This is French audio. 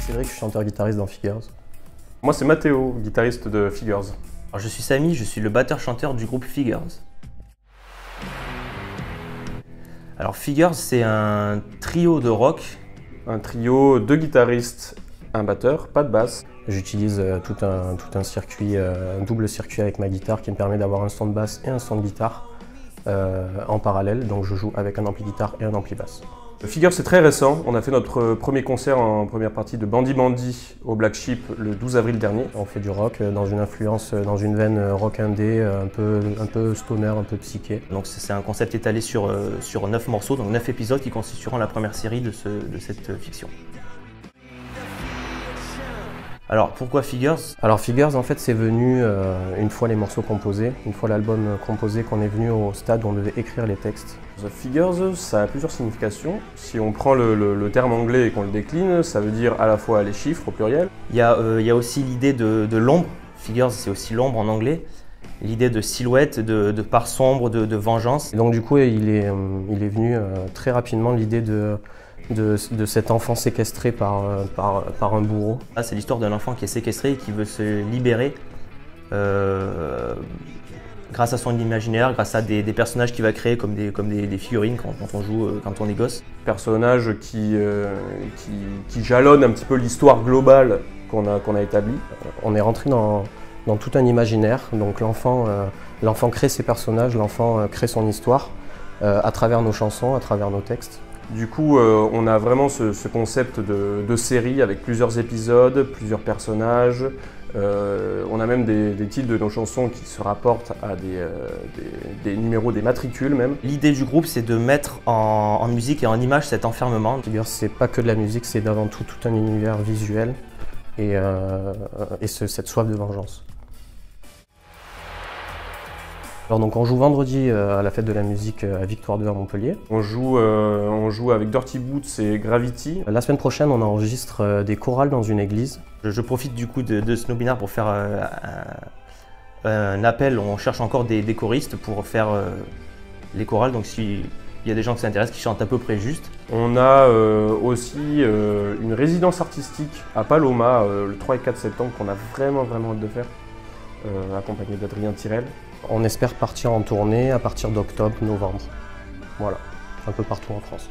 Cédric, je suis chanteur-guitariste dans Figures. Moi c'est Mathéo, guitariste de Figures. Alors, je suis Samy, je suis le batteur-chanteur du groupe Figures. Alors Figures, c'est un trio de rock. Un trio, 2 guitaristes, un batteur, pas de basse. J'utilise tout un circuit, un double circuit avec ma guitare qui me permet d'avoir un son de basse et un son de guitare en parallèle. Donc je joue avec un ampli guitare et un ampli basse. Figures c'est très récent, on a fait notre premier concert en première partie de Bandy Bandy au Black Sheep le 12 avril dernier. On fait du rock dans une influence, dans une veine rock indé, un peu stoner, un peu psyché. Donc c'est un concept étalé sur 9 morceaux, donc 9 épisodes qui constitueront la première série de cette fiction. Alors pourquoi Figures? Alors Figures, en fait, c'est venu une fois les morceaux composés, une fois l'album composé, qu'on est venu au stade où on devait écrire les textes. Figures, ça a plusieurs significations. Si on prend le terme anglais et qu'on le décline, ça veut dire à la fois les chiffres au pluriel. Il y a aussi l'idée de l'ombre. Figures, c'est aussi l'ombre en anglais. L'idée de silhouette, de part sombre, de vengeance. Et donc du coup, il est venu très rapidement l'idée de cet enfant séquestré par un bourreau. Là, c'est l'histoire d'un enfant qui est séquestré et qui veut se libérer grâce à son imaginaire, grâce à des personnages qu'il va créer comme des figurines quand on joue, quand on est gosse. Personnages qui jalonnent un petit peu l'histoire globale qu'on a établie. On est rentré dans tout un imaginaire, donc l'enfant crée ses personnages, l'enfant crée son histoire à travers nos chansons, à travers nos textes. Du coup, on a vraiment ce concept de série avec plusieurs épisodes, plusieurs personnages. On a même des titres de nos chansons qui se rapportent à des numéros, des matricules même. L'idée du groupe, c'est de mettre en musique et en image cet enfermement. Figures, c'est pas que de la musique, c'est d'avant tout un univers visuel et cette soif de vengeance. Alors donc on joue vendredi à la fête de la musique à Victoire 2 à Montpellier. On joue avec Dirty Boots et Gravity. La semaine prochaine, on enregistre des chorales dans une église. Je profite du coup de ce webinaire pour faire un appel. On cherche encore des choristes pour faire les chorales. Donc s'il y a des gens qui s'intéressent, qui chantent à peu près juste. On a aussi une résidence artistique à Paloma le 3 et 4 septembre qu'on a vraiment hâte de faire, accompagné d'Adrien Tirel. On espère partir en tournée à partir d'octobre, novembre. Voilà, un peu partout en France.